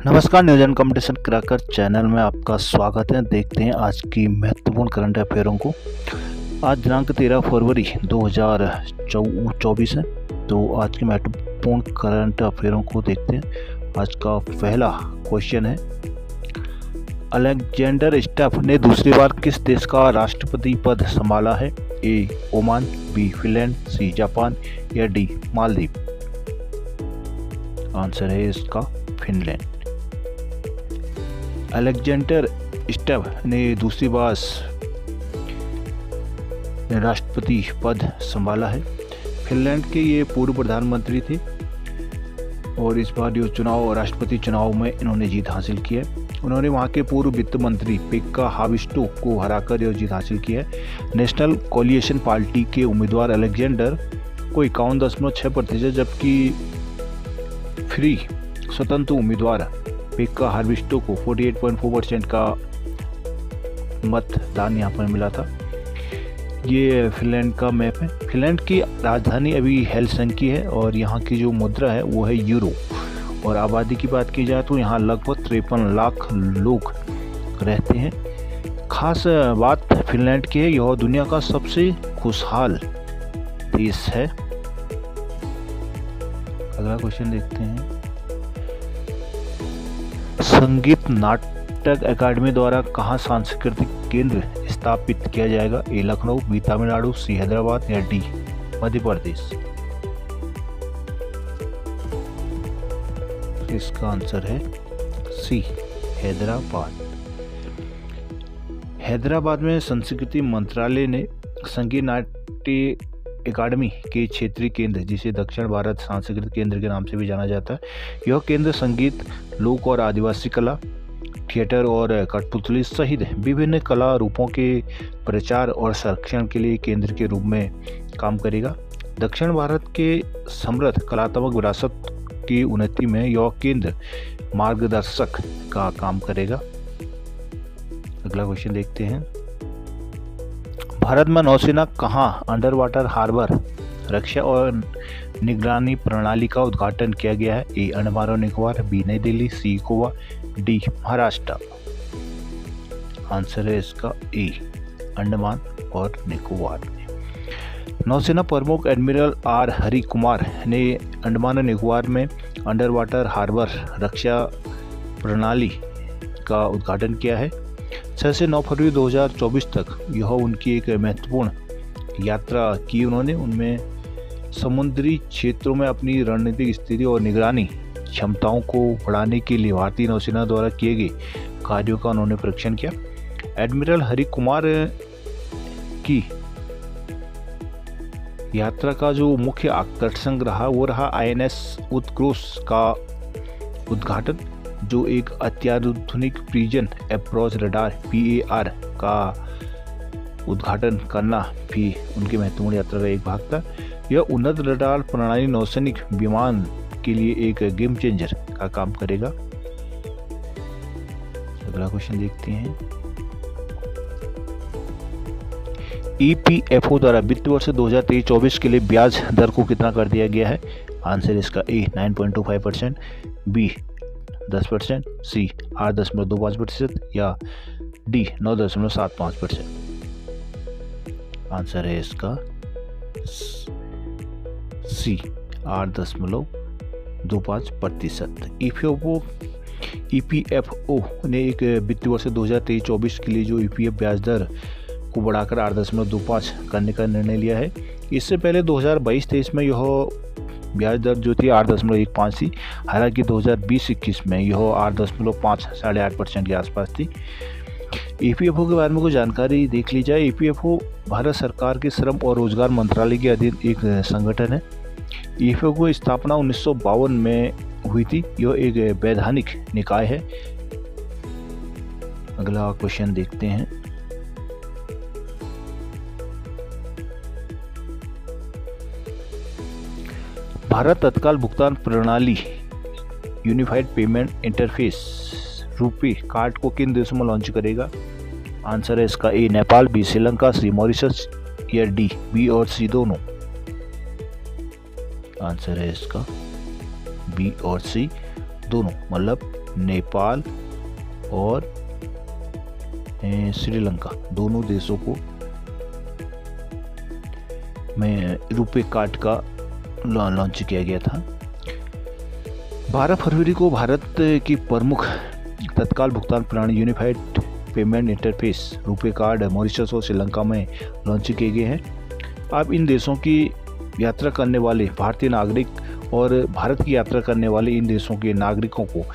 नमस्कार, news and competition cracker channel में आपका स्वागत है। देखते हैं आज की महत्वपूर्ण करंट अफेयरों को। आज दिनांक 13 फरवरी 2024 है। तो आज की महत्वपूर्ण करंट अफेयरों को देखते हैं। आज का पहला क्वेश्चन है, अलेक्जेंडर स्टफ ने दूसरी बार किस देश का राष्ट्रपति पद संभाला है? A Oman, B Finland, C Japan या डी मालदीव। आंसर है इसका फिनलैंड। अलेक्जेंडर स्टफ ने दूसरी बार राष्ट्रपति पद संभाला है। फिनलैंड के ये पूर्व प्रधानमंत्री थे और इस बार जो राष्ट्रपति चुनाव में इन्होंने जीत हासिल की है। उन्होंने वहाँ के पूर्व वित्त मंत्री पेक्का हाविस्टो को हराकर यह जीत हासिल की है। नेशनल कोलिएशन पार्टी के उम्मीदवार अलेक्जेंडर को 51.6%, जबकि फ्री स्वतंत्र उम्मीदवार पेक्का हाविस्टो को 48.4% का मतदान यहाँ पर मिला था। ये फिनलैंड का मैप है। फिनलैंड की राजधानी अभी हेलसिंकी है और यहाँ की जो मुद्रा है वो है यूरो। और आबादी की बात की जाए तो यहाँ लगभग 53 लाख लोग रहते हैं। खास बात फिनलैंड की है, यह दुनिया का सबसे खुशहाल देश है। अगला क्वेश्चन देखते हैं, संगीत नाटक अकादमी द्वारा कहाँ सांस्कृतिक केंद्र स्थापित किया जाएगा? ए लखनऊ, बी तमिलनाडु, सी हैदराबाद या डी मध्य प्रदेश। इसका आंसर है सी हैदराबाद। हैदराबाद में संस्कृति मंत्रालय ने संगीत नाट्य अकादमी के क्षेत्रीय केंद्र, जिसे दक्षिण भारत सांस्कृतिक केंद्र के नाम से भी जाना जाता है, यह केंद्र संगीत, लोक और आदिवासी कला, थिएटर और कठपुतली सहित विभिन्न कला रूपों के प्रचार और संरक्षण के लिए केंद्र के रूप में काम करेगा। दक्षिण भारत के समृद्ध कलात्मक विरासत की उन्नति में यह केंद्र मार्गदर्शक का काम करेगा। अगला क्वेश्चन देखते हैं, भारत में नौसेना कहाँ अंडर वाटर हार्बर रक्षा और निगरानी प्रणाली का उद्घाटन किया गया है? ए अंडमान और निकोबार, बी नई दिल्ली, सी गोवा, डी महाराष्ट्र। आंसर है इसका ए अंडमान और निकोबार में। नौसेना प्रमुख एडमिरल आर हरि कुमार ने अंडमान और निकोबार में अंडर वाटर हार्बर रक्षा प्रणाली का उद्घाटन किया है। 6 से 9 फरवरी 2024 तक यह उनकी एक महत्वपूर्ण यात्रा की उन्होंने। उनमें समुद्री क्षेत्रों में अपनी रणनीतिक स्थिति और निगरानी क्षमताओं को बढ़ाने के लिए भारतीय नौसेना द्वारा किए गए कार्यों का उन्होंने परीक्षण किया। एडमिरल हरि कुमार की यात्रा का जो मुख्य आकर्षण रहा वो रहा INS उत्कृष्ट का उद्घाटन, जो एक अत्याधुनिक प्रिजन अप्रोच रडार PAR का उद्घाटन करना भी उनकी महत्वपूर्ण यात्रा का एक भाग था। यह उन्नत रडार प्रणाली नौसैनिक विमान के लिए एक गेम चेंजर का काम करेगा। अगला क्वेश्चन देखते हैं, EPFO द्वारा वित्त वर्ष 2023-24 के लिए ब्याज दर को कितना कर दिया गया है? आंसर इसका ए 9.25%, बी 10%, सी 8.25% या डी 9.75%। आंसर है इसका सी 8.25%। EPFO ने एक वित्तीय वर्ष 2023-24 के लिए जो EPF ब्याज दर को बढ़ाकर 8.25 करने का निर्णय लिया है। इससे पहले 2022-23 में यह ब्याज दर जो थी 8.15 थी, हालांकि 2020-21 में यह 8.5-8.5% के आसपास थी। EPFO के बारे में कुछ जानकारी देख ली जाए। EPFO भारत सरकार के श्रम और रोजगार मंत्रालय के अधीन एक संगठन है। EPFO की स्थापना 1952 में हुई थी। यह एक वैधानिक निकाय है। अगला क्वेश्चन देखते हैं, भारत तत्काल भुगतान प्रणाली unified payment interface RuPay card को किन देशों में लॉन्च करेगा? आंसर है इसका ए नेपाल, बी श्रीलंका, सी मॉरिशस या डी बी और सी दोनों। आंसर है इसका बी और सी दोनों, मतलब नेपाल और श्रीलंका दोनों देशों को में रुपए कार्ड का लॉन्च किया गया था। 12 फरवरी को भारत की प्रमुख तत्काल भुगतान प्रणाली यूनिफाइड पेमेंट इंटरफेस रुपए कार्ड मॉरिशस और श्रीलंका में लॉन्च किए गए हैं। अब इन देशों की यात्रा करने वाले भारतीय नागरिक और भारत की यात्रा करने वाले इन देशों के नागरिकों को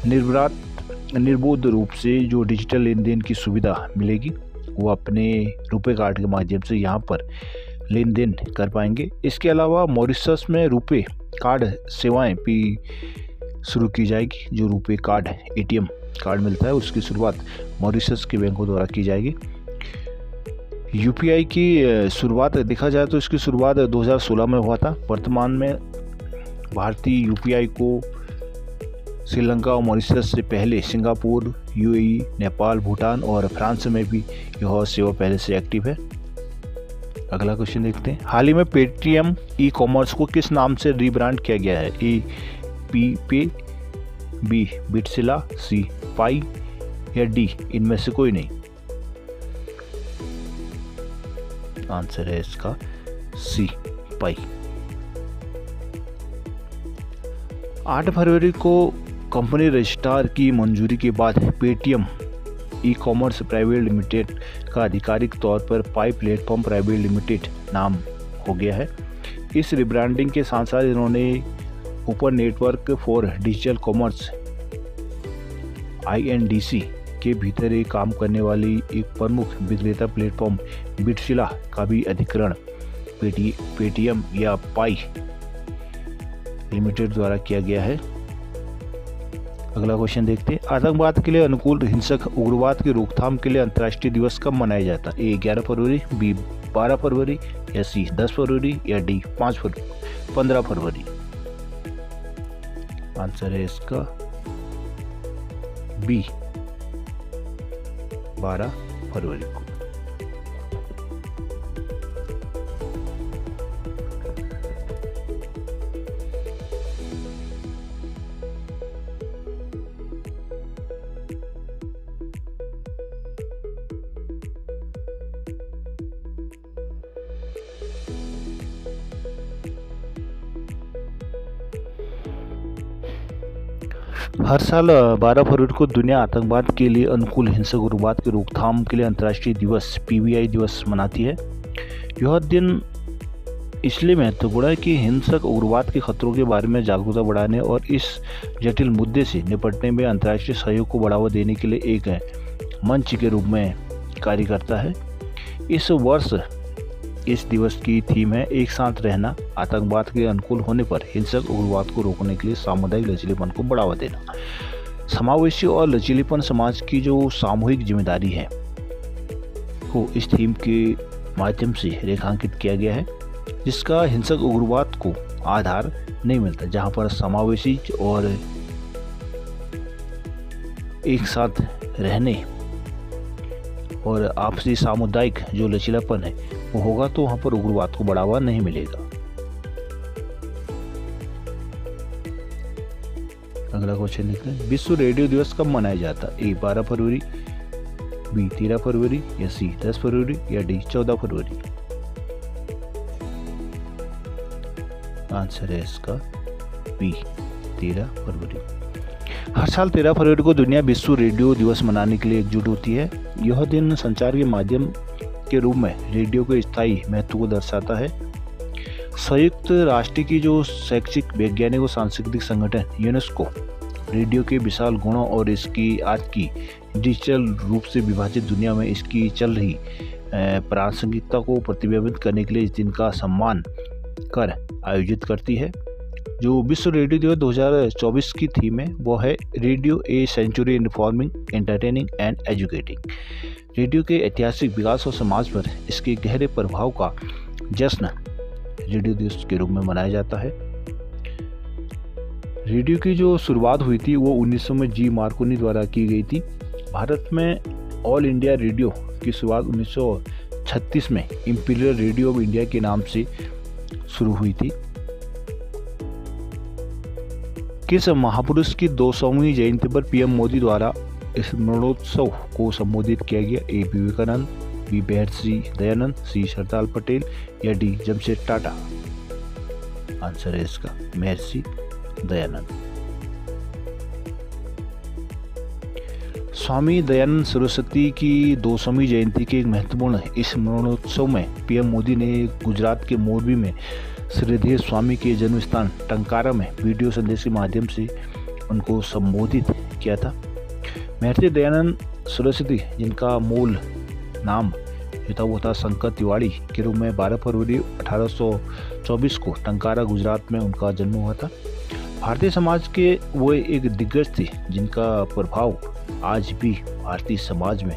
निर्बाध रूप से जो डिजिटल लेन देन की सुविधा मिलेगी वो अपने रुपए कार्ड के माध्यम से यहाँ पर लेन देन कर पाएंगे। इसके अलावा मॉरिशस में रुपए कार्ड सेवाएं भी शुरू की जाएगी। जो रुपए कार्ड एटीएम कार्ड मिलता है उसकी शुरुआत मॉरिशस के बैंकों द्वारा की जाएगी। यूपीआई की शुरुआत देखा जाए तो इसकी शुरुआत 2016 में हुआ था। वर्तमान में भारतीय यूपीआई को श्रीलंका और मॉरिशस से पहले सिंगापुर, यूएई, नेपाल, भूटान और फ्रांस में भी यह सेवा पहले से एक्टिव है। अगला क्वेश्चन देखते हैं। हाल ही में पेटीएम ई कॉमर्स को किस नाम से रीब्रांड किया गया है? ए पी पे, बी बिटसिला, सी पाई या डी इनमें से कोई नहीं? आंसर है इसका सी पाई। 8 फरवरी को कंपनी रजिस्ट्रार की मंजूरी के बाद Paytm e commerce private limited का आधिकारिक तौर पर पाई प्लेटफॉर्म प्राइवेट लिमिटेड नाम हो गया है। इस रिब्रांडिंग के साथ साथ इन्होंने ऊपर network for digital commerce INDC के भीतर एक काम करने वाली एक प्रमुख विक्रेता प्लेटफॉर्म बिटसिला का भी अधिग्रहण पेटीएम या पाई लिमिटेड द्वारा किया गया है। अगला क्वेश्चन देखते हैं। आतंकवाद के लिए अनुकूल हिंसक उग्रवाद की रोकथाम के लिए अंतर्राष्ट्रीय दिवस कब मनाया जाता है? ए 11 फरवरी, बी 12 फरवरी या सी 10 फरवरी या डी 15 फरवरी? आंसर है इसका बी 12 फरवरी को। हर साल 12 फरवरी को दुनिया आतंकवाद के लिए अनुकूल हिंसक उग्रवाद की रोकथाम के लिए अंतर्राष्ट्रीय दिवस PVI दिवस मनाती है। यह दिन इसलिए महत्वपूर्ण है कि हिंसक उग्रवाद के खतरों के बारे में जागरूकता बढ़ाने और इस जटिल मुद्दे से निपटने में अंतर्राष्ट्रीय सहयोग को बढ़ावा देने के लिए एक मंच के रूप में कार्य करता है। इस वर्ष इस दिवस की थीम है एक साथ रहना, आतंकवाद के अनुकूल होने पर हिंसक उग्रवाद को रोकने के लिए सामुदायिक लचीलेपन को बढ़ावा देना। समावेशी और लचीलेपन समाज की जो सामूहिक जिम्मेदारी है को इस थीम के माध्यम से रेखांकित किया गया है, जिसका हिंसक उग्रवाद को आधार नहीं मिलता, जहां पर समावेशी और एक साथ रहने और आपसी सामुदायिक जो लचीलापन है वो होगा तो वहाँ पर उग्रवाद को बढ़ावा नहीं मिलेगा। अगला क्वेश्चन देखते हैं। विश्व रेडियो दिवस कब मनाया जाता है? ए 12 फरवरी, बी 13 फरवरी या सी 10 फरवरी या डी 14 फरवरी? आंसर है इसका बी 13 फरवरी। हर साल 13 फरवरी को दुनिया विश्व रेडियो दिवस मनाने के लिए एकजुट होती है। यह दिन संचार के माध्यम के रूप में रेडियो के स्थायी महत्व को दर्शाता है। संयुक्त राष्ट्र की जो शैक्षिक, वैज्ञानिक और सांस्कृतिक संगठन यूनेस्को रेडियो के विशाल गुणों और इसकी आज की डिजिटल रूप से विभाजित दुनिया में इसकी चल रही प्रासंगिकता को प्रतिबिंबित करने के लिए इस दिन का सम्मान कर आयोजित करती है। जो विश्व रेडियो दिवस 2024 की थीम है वो है radio a century informing, entertaining and educating. Radio के ऐतिहासिक विकास और समाज पर इसके गहरे प्रभाव का जश्न रेडियो दिवस के रूप में मनाया जाता है। रेडियो की जो शुरुआत हुई थी वो 1900 में जी मार्कोनी द्वारा की गई थी। भारत में ऑल इंडिया रेडियो की शुरुआत 1936 में इंपीरियल रेडियो ऑफ इंडिया के नाम से शुरू हुई थी। किस महापुरुष की 200वीं जयंती पर पीएम मोदी द्वारा स्मरणोत्सव को संबोधित किया गया? ए विवेकानंद, बी महर्षि दयानंद, सी सरदार पटेल या डी जमशेद टाटा? आंसर है इसका महर्षि दयानंद। स्वामी दयानंद सरस्वती की 200वीं जयंती के एक महत्वपूर्ण स्मरणोत्सव में पीएम मोदी ने गुजरात के मोरबी में श्रीधर स्वामी के जन्म स्थान टंकारा में वीडियो संदेश के माध्यम से उनको संबोधित किया था। महर्षि दयानंद सरस्वती, जिनका मूल नाम जो था वो था शंकर तिवारी के रूप में 12 फरवरी 1824 को टंकारा गुजरात में उनका जन्म हुआ था। भारतीय समाज के वो एक दिग्गज थे जिनका प्रभाव आज भी भारतीय समाज में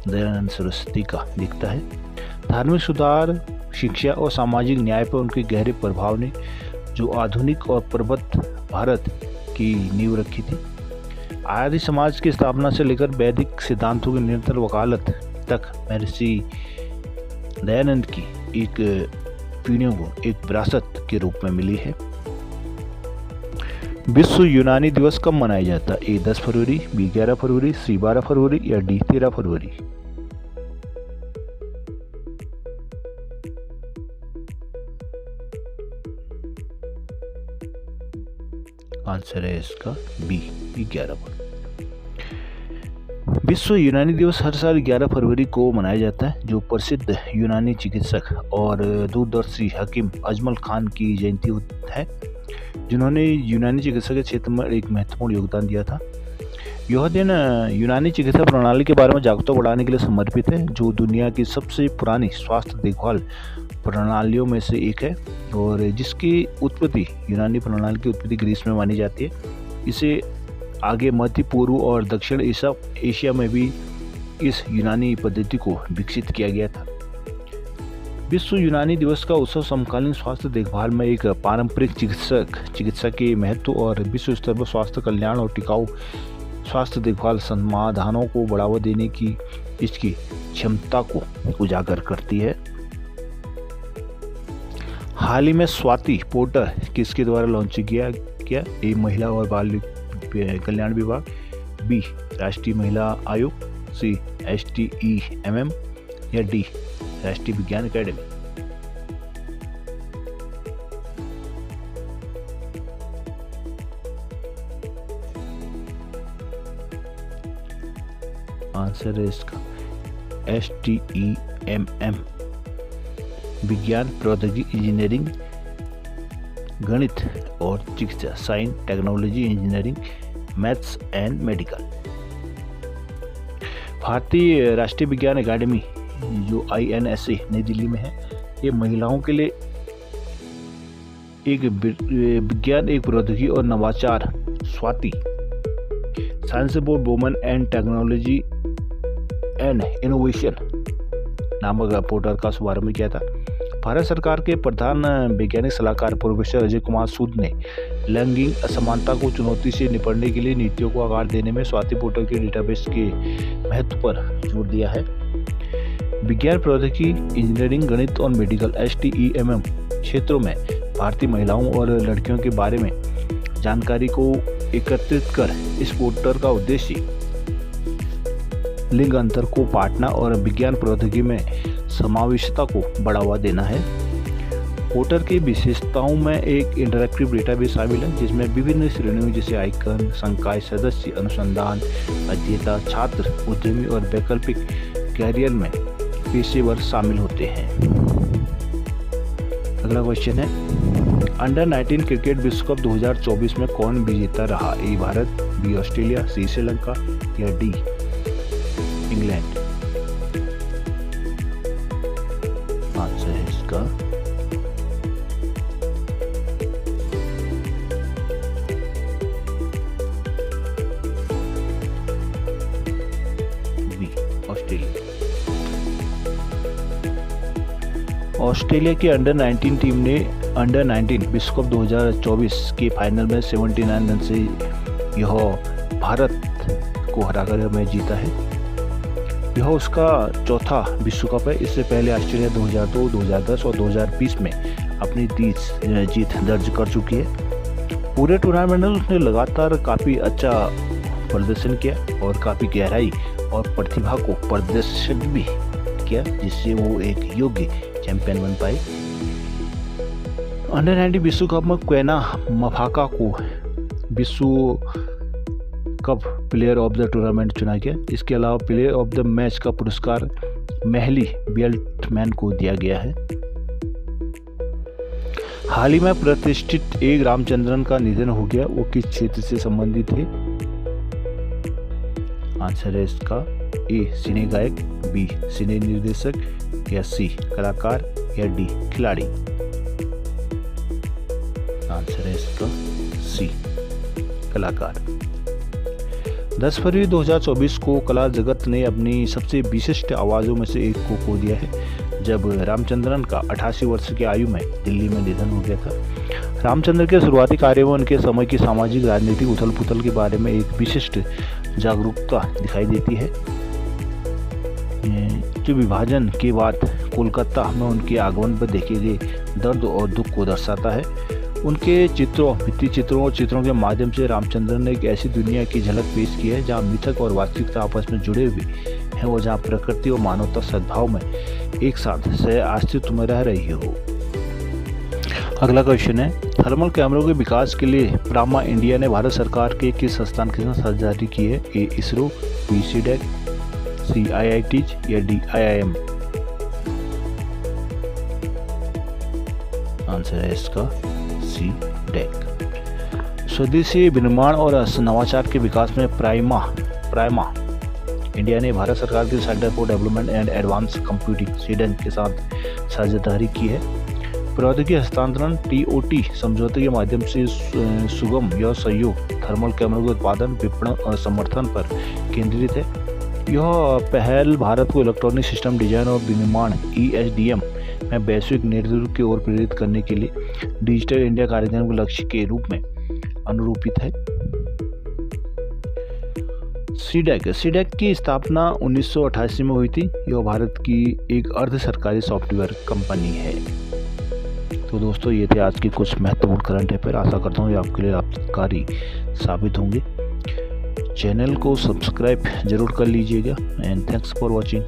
दयानंद सरस्वती का दिखता है। धार्मिक सुधार, शिक्षा और सामाजिक न्याय पर उनके गहरे प्रभाव ने जो आधुनिक और प्रबुद्ध भारत की नींव रखी थी। आर्य समाज की स्थापना से लेकर वैदिक सिद्धांतों की निरंतर वकालत तक महर्षि दयानंद की एक पीढ़ियों को एक विरासत के रूप में मिली है। विश्व यूनानी दिवस कब मनाया जाता है? ए 10 फरवरी, बी 11 फरवरी, सी 12 फरवरी या डी 13 फरवरी? आंसर है इसका बी 11 फरवरी। विश्व यूनानी दिवस हर साल 11 फरवरी को मनाया जाता है, जो प्रसिद्ध यूनानी चिकित्सक और दूरदर्शी हकीम अजमल खान की जयंती है, जिन्होंने यूनानी चिकित्सा के क्षेत्र में एक महत्वपूर्ण योगदान दिया था। यह दिन यूनानी चिकित्सा प्रणाली के बारे में जागरूकता बढ़ाने के लिए समर्पित है, जो दुनिया की सबसे पुरानी स्वास्थ्य देखभाल प्रणालियों में से एक है और जिसकी उत्पत्ति यूनानी प्रणाली की उत्पत्ति ग्रीस में मानी जाती है। इसे आगे मध्य पूर्व और दक्षिण एशिया में भी इस यूनानी पद्धति को विकसित किया गया था। विश्व यूनानी दिवस का उत्सव समकालीन स्वास्थ्य देखभाल में एक पारंपरिक चिकित्सा के महत्व और विश्व स्तर पर स्वास्थ्य कल्याण और टिकाऊ स्वास्थ्य देखभाल समाधानों को बढ़ावा देने की इसकी क्षमता को उजागर करती है। हाल ही में स्वाति पोर्टल किसके द्वारा लॉन्च किया गया? ए महिला और बाल कल्याण विभाग, बी राष्ट्रीय महिला आयोग, सी STEMM या डी राष्ट्रीय विज्ञान अकेडमी? आंसर है इसका STEMM, विज्ञान, प्रौद्योगिकी, इंजीनियरिंग, गणित और चिकित्सा, science, technology, engineering, maths and medical. भारतीय राष्ट्रीय विज्ञान अकादमी जो INSA नई दिल्ली में है, ये महिलाओं के लिए एक विज्ञान, एक प्रौद्योगिकी और नवाचार Swati science for women and technology and innovation नामक पोर्टल का शुभारंभ किया था। भारत सरकार के प्रधान वैज्ञानिक सलाहकार प्रोफेसर अजय कुमार सूद ने लैंगिक असमानता को चुनौती से निपटने के लिए नीतियों को आकार देने में स्वाति पोर्टल के डेटाबेस के महत्व पर जोर दिया है। विज्ञान, प्रौद्योगिकी, इंजीनियरिंग, गणित और मेडिकल STEMM क्षेत्रों में भारतीय महिलाओं और लड़कियों के बारे में जानकारी को एकत्रित कर इस पोर्टल का उद्देश्य लिंग अंतर को पाटना और विज्ञान प्रौद्योगिकी में समावेशिता को बढ़ावा देना है। पोर्टल की विशेषताओं में एक इंटरैक्टिव डेटाबेस शामिल है, जिसमें विभिन्न श्रेणियों जैसे आइकन, संकाय सदस्य, अनुसंधान, अध्येता, छात्र, उद्यमी और वैकल्पिक कैरियर में पेशेवर शामिल होते हैं। अगला क्वेश्चन है, अंडर 19 क्रिकेट विश्व कप 2024 में कौन विजेता रहा? ए भारत, बी ऑस्ट्रेलिया, सी श्रीलंका या डी इंग्लैंड? आंसर है इसका बी ऑस्ट्रेलिया। ऑस्ट्रेलिया की अंडर 19 टीम ने अंडर 19 विश्व कप 2024 के फाइनल में 79 रन से यह भारत को हराकर मैच जीता है। यह उसका चौथा विश्व कप है। इससे पहले ऑस्ट्रेलिया 2002, 2010 और 2020 में अपनी 30 जीत दर्ज कर चुकी है। पूरे टूर्नामेंट ने लगातार काफ़ी अच्छा प्रदर्शन किया और काफ़ी गहराई और प्रतिभा को प्रदर्शित भी किया, जिससे वो एक योग्य चैंपियन बन पाए। अंडर 19 विश्व कप में क्वेना मफाका को विश्व cup player of the tournament चुना गया। इसके अलावा प्लेयर ऑफ द मैच का पुरस्कार महली बेल्टमैन को दिया गया है। हाल ही में प्रतिष्ठित ए रामचंद्रन का निधन हो गया। वो किस क्षेत्र से संबंधित है? आंसर है इसका ए सिने गायक, बी सिने निर्देशक, या सी कलाकार, या डी खिलाड़ी। आंसर है इसका सी कलाकार। 10 फरवरी 2024 को कला जगत ने अपनी सबसे विशिष्ट आवाज़ों में से एक को खो दिया है, जब रामचंद्रन का 88 वर्ष की आयु में दिल्ली में निधन हो गया था। रामचंद्र के शुरुआती कार्य में उनके समय की सामाजिक राजनीतिक उथल पुथल के बारे में एक विशिष्ट जागरूकता दिखाई देती है, जो विभाजन के बाद कोलकाता में उनके आगमन पर देखे गए दर्द और दुख को दर्शाता है। उनके चित्रों, भित्ति चित्रों और चित्रों के माध्यम से रामचंद्रन ने एक ऐसी दुनिया की झलक पेश की है जहाँ मिथक और वास्तविकता आपस में जुड़े हुए हैं, वो जहाँ प्रकृति और मानवता सद्भाव में एक साथ सह अस्तित्व में रह रही हो। अगला क्वेश्चन है, थर्मल कैमरों के विकास के लिए प्रामा इंडिया ने भारत सरकार के किस संस्थान के साथ साझेदारी की है? ए इसरो, बी सीडैक, सी IITs, या डी IIM। आंसर है इसका सी डैक। स्वदेशी विनिर्माण और नवाचार के विकास में प्राइमा इंडिया ने भारत सरकार के centre for development and advance computing sedan के साथ साझेदारी की है। प्रौद्योगिकी हस्तांतरण TOT समझौते के माध्यम से सुगम या सहयोग थर्मल कैमरों के उत्पादन, विपणन और समर्थन पर केंद्रित है। यह पहल भारत को इलेक्ट्रॉनिक सिस्टम डिजाइन और विनिर्माण ESDM में वैश्विक नेतृत्व की ओर प्रेरित करने के लिए डिजिटल इंडिया कार्यक्रम के लक्ष्य के रूप में अनुरूपित है। सीडैक की स्थापना 1988 में हुई थी। यह भारत की एक अर्ध सरकारी सॉफ्टवेयर कंपनी है। तो दोस्तों, ये थे आज की कुछ महत्वपूर्ण करंट अफेयर। आशा करता हूँ ये आपके लिए लाभकारी साबित होंगे। चैनल को सब्सक्राइब जरूर कर लीजिएगा एंड थैंक्स फॉर वॉचिंग।